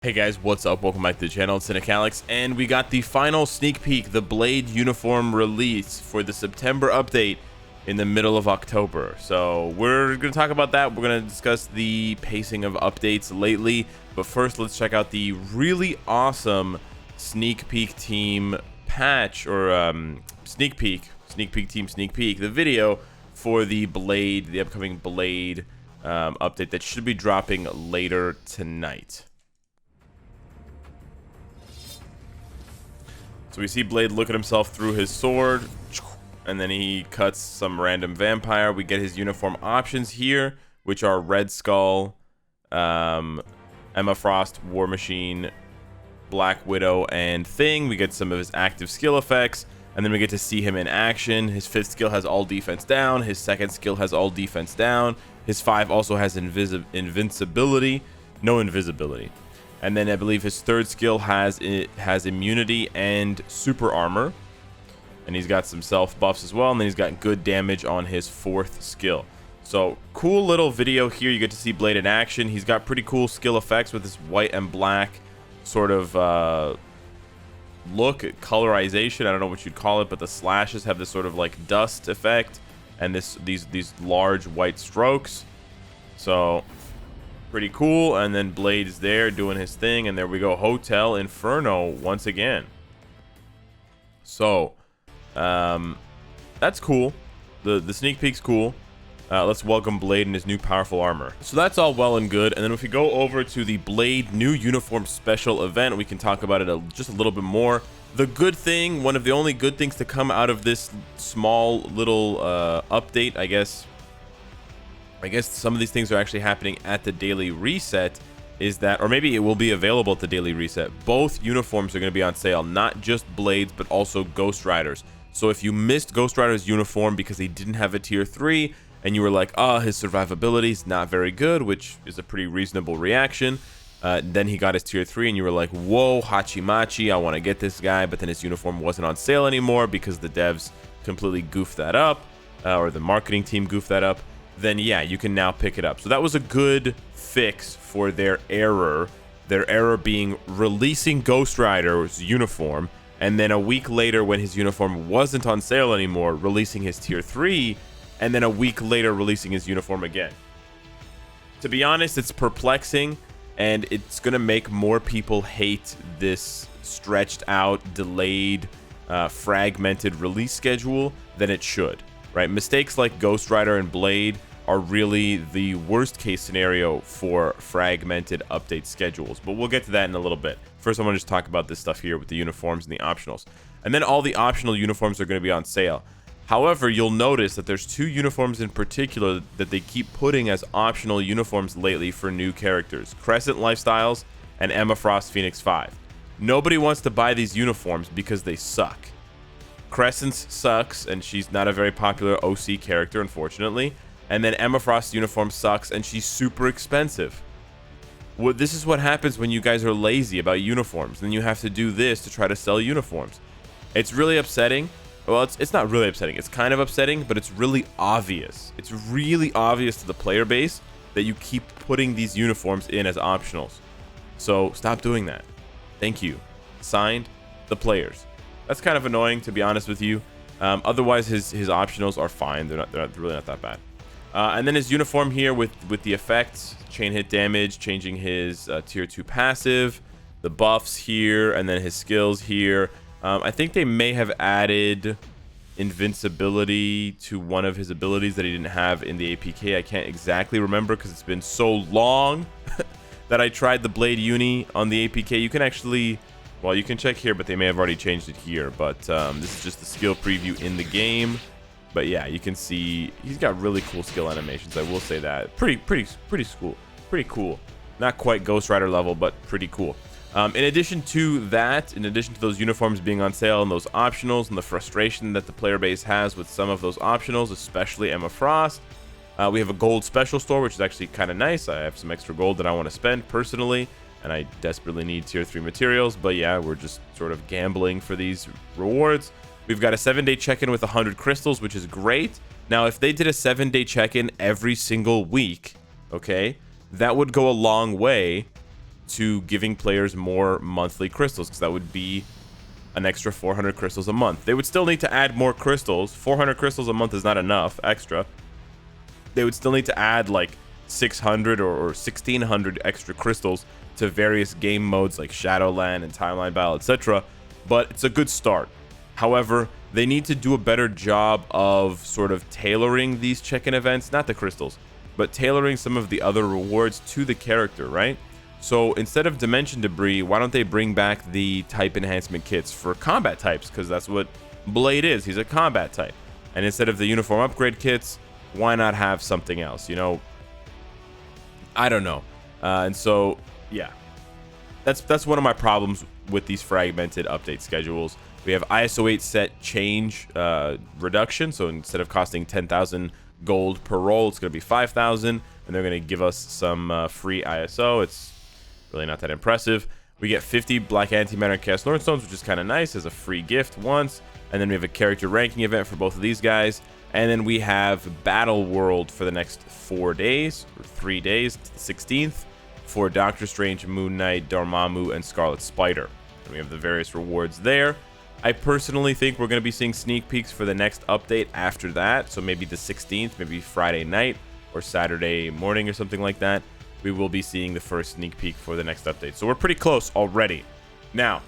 Hey guys, what's up? Welcome back to the channel. It's Cynicalex, and we got the final sneak peek, the Blade uniform release for the September update in the middle of October. So we're going to talk about that. We're going to discuss the pacing of updates lately. But first, let's check out the really awesome sneak peek team patch, or sneak peek team sneak peek, the video for the Blade, the upcoming Blade update that should be dropping later tonight. So we see Blade look at himself through his sword, and then he cuts some random vampire. We get his uniform options here, which are Red Skull, Emma Frost, War Machine, Black Widow, and Thing. We get some of his active skill effects, and then we get to see him in action. His 5th skill has all defense down. His 2nd skill has all defense down. His 5 also has invincibility, no invisibility. And then I believe his 3rd skill has immunity and super armor. And he's got some self buffs as well. And then he's got good damage on his 4th skill. So cool little video here. You get to see Blade in action. He's got pretty cool skill effects with this white and black sort of look, colorization. I don't know what you'd call it, but the slashes have this sort of like dust effect. And these large white strokes. So pretty cool. And then Blade is there doing his thing, and there we go, Hotel Inferno once again. So that's cool. The sneak peek's cool. Let's welcome Blade in his new powerful armor. So that's all well and good. And then if we go over to the Blade new uniform special event, we can talk about it just a little bit more. The good thing, one of the only good things to come out of this small little update, I guess some of these things are actually happening at the daily reset, is that, or maybe it will be available at the daily reset. Both uniforms are going to be on sale, not just Blades, but also Ghost Riders. So if you missed Ghost Rider's uniform because he didn't have a tier 3, and you were like, his survivability is not very good, which is a pretty reasonable reaction. Then he got his tier 3, and you were like, whoa, Hachimachi, I want to get this guy, but then his uniform wasn't on sale anymore because the devs completely goofed that up, or the marketing team goofed that up. Then yeah, you can now pick it up. So that was a good fix for their error. Their error being releasing Ghost Rider's uniform, and then a week later when his uniform wasn't on sale anymore, releasing his tier 3, and then a week later releasing his uniform again. To be honest, it's perplexing, and it's going to make more people hate this stretched out, delayed, fragmented release schedule than it should. Right, mistakes like Ghost Rider and Blade are really the worst case scenario for fragmented update schedules, but we'll get to that in a little bit. First, I want to just talk about this stuff here with the uniforms and the optionals, and then all the optional uniforms are going to be on sale. However, you'll notice that there's 2 uniforms in particular that they keep putting as optional uniforms lately for new characters: Crescent Lifestyles and Emma Frost Phoenix 5. Nobody wants to buy these uniforms because they suck. Crescent's sucks, and she's not a very popular OC character, unfortunately. And then Emma Frost's uniform sucks, and she's super expensive. Well, this is what happens when you guys are lazy about uniforms. Then you have to do this to try to sell uniforms. It's really upsetting. Well, it's not really upsetting. It's kind of upsetting, but it's really obvious. It's really obvious to the player base that you keep putting these uniforms in as optionals. So stop doing that. Thank you. Signed, the players. That's kind of annoying, to be honest with you. Otherwise, his optionals are fine. They're really not that bad. And then his uniform here with the effects, chain hit damage, changing his tier 2 passive, the buffs here, and then his skills here. I think they may have added invincibility to one of his abilities that he didn't have in the APK. I can't exactly remember because it's been so long that I tried the Blade uni on the APK. You can actually... Well, you can check here, but they may have already changed it here. But this is just the skill preview in the game. But yeah, you can see he's got really cool skill animations. I will say that. Pretty cool. Not quite Ghost Rider level, but pretty cool. In addition to that, in addition to those uniforms being on sale and those optionals and the frustration that the player base has with some of those optionals, especially Emma Frost, we have a gold special store, which is actually kind of nice. I have some extra gold that I want to spend personally, and I desperately need tier 3 materials, but yeah, we're just sort of gambling for these rewards. We've got a 7-day check-in with 100 crystals, which is great. Now, if they did a 7-day check-in every single week, okay, that would go a long way to giving players more monthly crystals, because that would be an extra 400 crystals a month. They would still need to add more crystals. 400 crystals a month is not enough extra. They would still need to add like 600 or 1600 extra crystals to various game modes like Shadowland and Timeline Battle, etc. But it's a good start. However, they need to do a better job of sort of tailoring these check-in events, not the crystals, but tailoring some of the other rewards to the character, right? So instead of Dimension Debris, why don't they bring back the type enhancement kits for combat types? Because that's what Blade is. He's a combat type. And instead of the uniform upgrade kits, why not have something else? You know, I don't know. And so, yeah, that's one of my problems with these fragmented update schedules. We have ISO 8 set change reduction. So instead of costing 10,000 gold per roll, it's going to be 5,000. And they're going to give us some free ISO. It's really not that impressive. We get 50 Black Antimatter and Chaos Nornstones, which is kind of nice as a free gift once. And then we have a character ranking event for both of these guys. And then we have Battle World for the next 4 days, or 3 days, to the 16th, for Doctor Strange, Moon Knight, Dormammu, and Scarlet Spider. And we have the various rewards there. I personally think we're going to be seeing sneak peeks for the next update after that. So maybe the 16th, maybe Friday night or Saturday morning or something like that. We will be seeing the first sneak peek for the next update. So we're pretty close already. Now,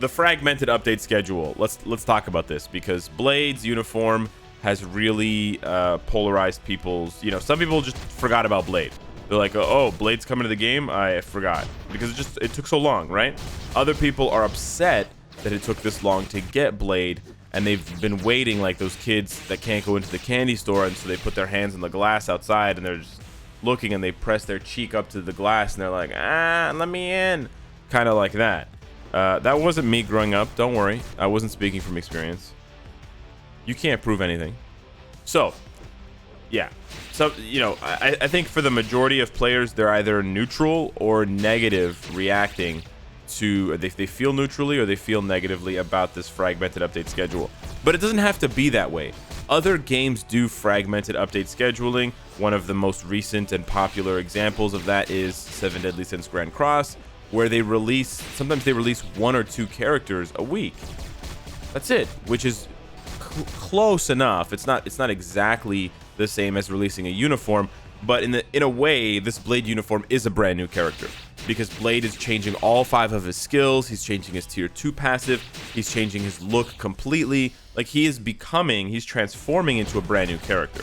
the fragmented update schedule. Let's talk about this, because Blade's uniform has really polarized people's, you know, some people just forgot about Blade. They're like, oh, Blade's coming to the game? I forgot. Because it took so long, right? Other people are upset that it took this long to get Blade, and they've been waiting like those kids that can't go into the candy store, and so they put their hands on the glass outside, and they're just looking, and they press their cheek up to the glass, and they're like, let me in. Kind of like that. That wasn't me growing up. Don't worry. I wasn't speaking from experience. You can't prove anything. So, yeah. So, you know, I think for the majority of players, they're either neutral or negative reacting to, they feel neutrally or they feel negatively about this fragmented update schedule. But it doesn't have to be that way. Other games do fragmented update scheduling. One of the most recent and popular examples of that is 7 Deadly Sins Grand Cross, where they release, sometimes they release 1 or 2 characters a week. That's it, which is close enough. It's not exactly the same as releasing a uniform, but in a way, this Blade uniform is a brand new character, because Blade is changing all 5 of his skills. He's changing his tier 2 passive. He's changing his look completely. Like, he's transforming into a brand new character,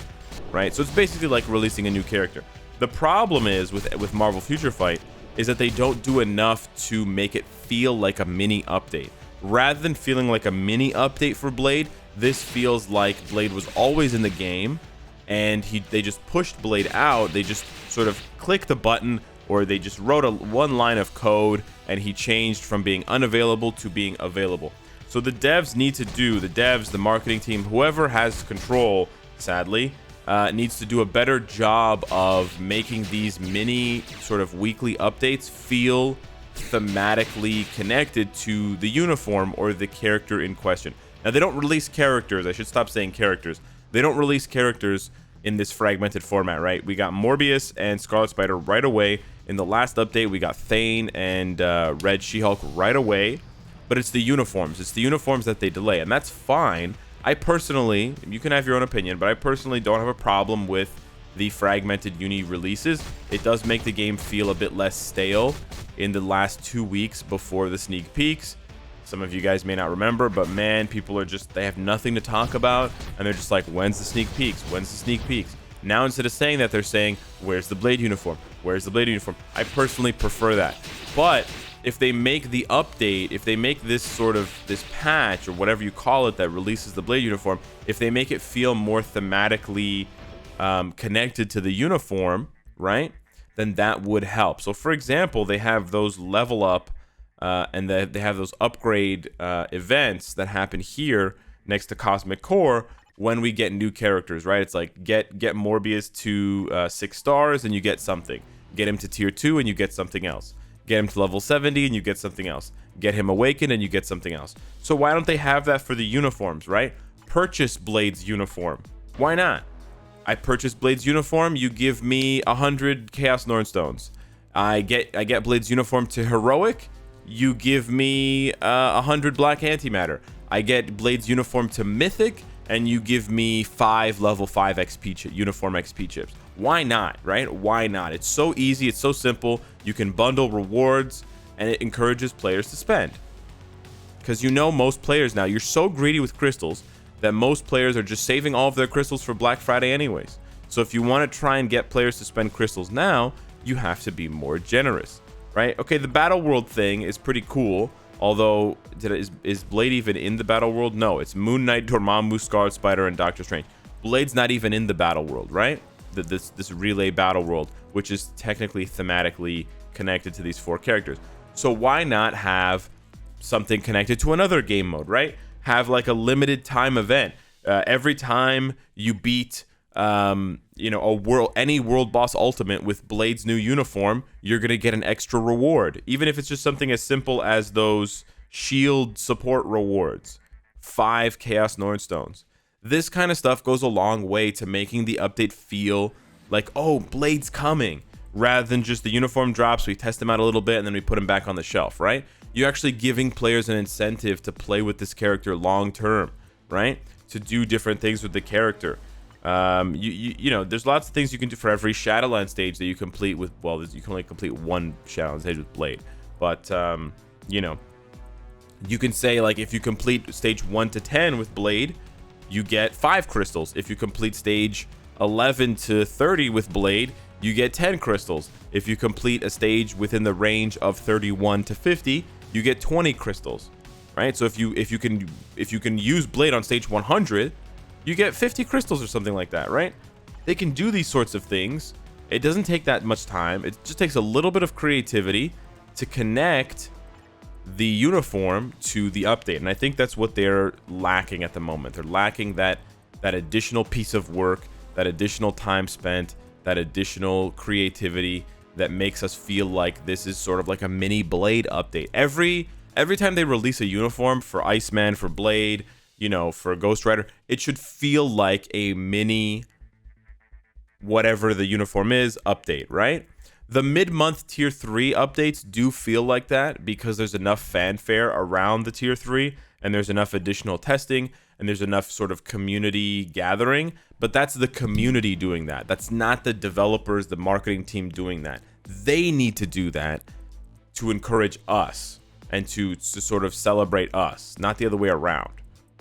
right? So it's basically like releasing a new character. The problem is with Marvel Future Fight is that they don't do enough to make it feel like a mini update. Rather than feeling like a mini update for Blade, this feels like Blade was always in the game, and they just pushed Blade out. They just sort of clicked the button, or they just wrote one line of code, and he changed from being unavailable to being available. So the devs need to do, the marketing team, whoever has control, sadly, needs to do a better job of making these mini sort of weekly updates feel thematically connected to the uniform or the character in question. Now, they don't release characters. I should stop saying characters. They don't release characters in this fragmented format, right? We got Morbius and Scarlet Spider right away. In the last update, we got Thane and Red She-Hulk right away. But it's the uniforms. It's the uniforms that they delay, and that's fine. I personally, you can have your own opinion, but I personally don't have a problem with the fragmented uni releases. It does make the game feel a bit less stale in the last 2 weeks before the sneak peeks. Some of you guys may not remember, but man, people are just, they have nothing to talk about, and they're just like, when's the sneak peeks? When's the sneak peeks? Now, instead of saying that, they're saying, where's the Blade uniform? Where's the Blade uniform? I personally prefer that. But if they make the update, if they make this sort of, this patch, or whatever you call it, that releases the Blade uniform, if they make it feel more thematically connected to the uniform, right, then that would help. So, for example, they have those level up and they have those upgrade events that happen here next to Cosmic Core when we get new characters, right? It's like get Morbius to 6 stars and you get something. Get him to tier 2 and you get something else. Get him to level 70 and you get something else. Get him awakened and you get something else. So why don't they have that for the uniforms, right? Purchase Blade's uniform. Why not? I purchase Blade's uniform, you give me 100 Chaos Nornstones. I get Blade's uniform to heroic, you give me 100 black antimatter. I get Blade's uniform to mythic, and you give me 5 level 5 XP uniform XP chips. Why not, right? Why not? It's so easy, it's so simple. You can bundle rewards, and it encourages players to spend. Because you know most players now, you're so greedy with crystals that most players are just saving all of their crystals for Black Friday anyways. So if you want to try and get players to spend crystals now, you have to be more generous, right? Okay, the battle world thing is pretty cool. Although, is Blade even in the battle world? No, it's Moon Knight, Dormammu, Scarlet Spider, and Doctor Strange. Blade's not even in the battle world, right? This relay battle world, which is technically thematically connected to these 4 characters. So why not have something connected to another game mode, right? Have like a limited time event. Every time you beat any world boss ultimate with Blade's new uniform, you're gonna get an extra reward, even if it's just something as simple as those shield support rewards, 5 Chaos Nordstones. This kind of stuff goes a long way to making the update feel like, oh, Blade's coming, rather than just the uniform drops, we test them out a little bit, and then we put them back on the shelf, right? You're actually giving players an incentive to play with this character long term, right? To do different things with the character. You know, there's lots of things you can do for every Shadowland stage that you complete with, well, you can only complete one Shadowland stage with Blade, but you know, you can say like if you complete stage 1 to 10 with Blade, you get 5 crystals. If you complete stage 11 to 30 with Blade, you get 10 crystals. If you complete a stage within the range of 31 to 50, you get 20 crystals, right? So if you can use Blade on stage 100, you get 50 crystals or something like that, right? They can do these sorts of things. It doesn't take that much time. It just takes a little bit of creativity to connect the uniform to the update. And I think that's what they're lacking at the moment. They're lacking that additional piece of work, that additional time spent, that additional creativity that makes us feel like this is sort of like a mini Blade update. Every time they release a uniform for Iceman, for Blade, you know, for Ghost Rider, it should feel like a mini whatever the uniform is update, right? The mid-month tier 3 updates do feel like that because there's enough fanfare around the tier 3, and there's enough additional testing, and there's enough sort of community gathering, but that's the community doing that. That's not the developers, the marketing team doing that. They need to do that to encourage us and to sort of celebrate us, not the other way around,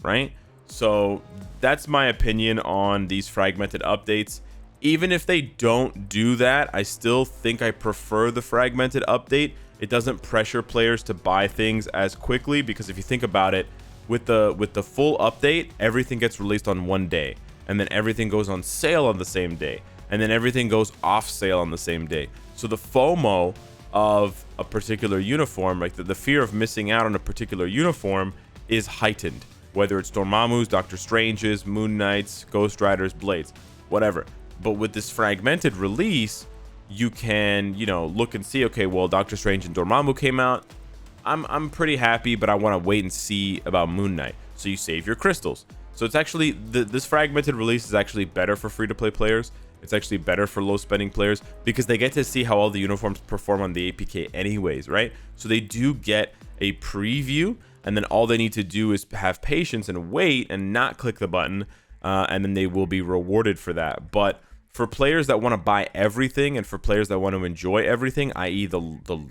right? So that's my opinion on these fragmented updates. Even if they don't do that, I still think I prefer the fragmented update. It doesn't pressure players to buy things as quickly, because if you think about it, with the full update, everything gets released on one day, and then everything goes on sale on the same day, and then everything goes off sale on the same day. So the FOMO of a particular uniform, like the fear of missing out on a particular uniform, is heightened, whether it's Dormammu's, Doctor Strange's, Moon Knight's, Ghost Rider's, Blades, whatever. But with this fragmented release, you can, you know, look and see, okay, well, Doctor Strange and Dormammu came out. I'm pretty happy, but I want to wait and see about Moon Knight. So you save your crystals. So it's actually, this fragmented release is actually better for free-to-play players. It's actually better for low-spending players because they get to see how all the uniforms perform on the APK anyways, right? So they do get a preview, and then all they need to do is have patience and wait and not click the button, and then they will be rewarded for that. But for players that want to buy everything, and for players that want to enjoy everything, i.e. the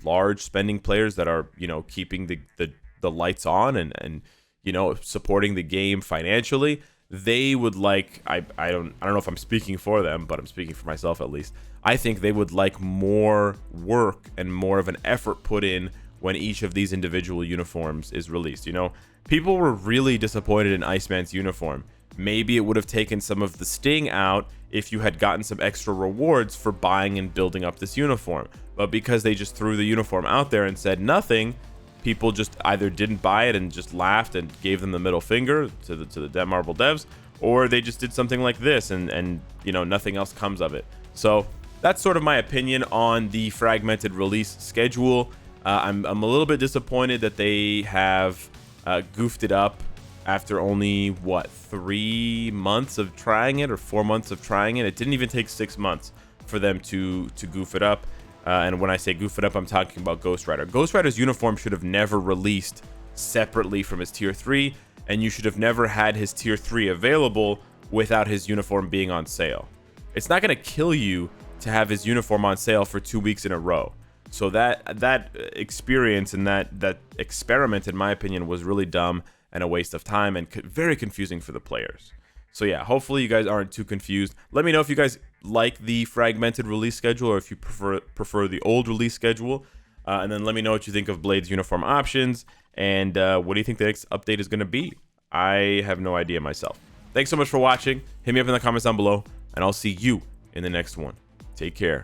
large spending players that are, you know, keeping the lights on and you know, supporting the game financially, they would like, I don't know if I'm speaking for them, but I'm speaking for myself at least. I think they would like more work and more of an effort put in when each of these individual uniforms is released. You know, people were really disappointed in Iceman's uniform. Maybe it would have taken some of the sting out if you had gotten some extra rewards for buying and building up this uniform. But because they just threw the uniform out there and said nothing, people just either didn't buy it and just laughed and gave them the middle finger to the Marvel devs, or they just did something like this and you know, nothing else comes of it. So that's sort of my opinion on the fragmented release schedule. I'm a little bit disappointed that they have goofed it up after only, what, 3 months of trying it, or 4 months of trying it. It didn't even take 6 months for them to goof it up. And when I say goof it up, I'm talking about Ghost Rider. Ghost Rider's uniform should have never released separately from his tier 3, and you should have never had his tier 3 available without his uniform being on sale. It's not going to kill you to have his uniform on sale for 2 weeks in a row. So that experience and that experiment, in my opinion, was really dumb and a waste of time and very confusing for the players. So yeah, hopefully you guys aren't too confused. Let me know if you guys like the fragmented release schedule or if you prefer the old release schedule. And then let me know what you think of Blade's uniform options and what do you think the next update is going to be. I have no idea myself. Thanks so much for watching. Hit me up in the comments down below and I'll see you in the next one. Take care.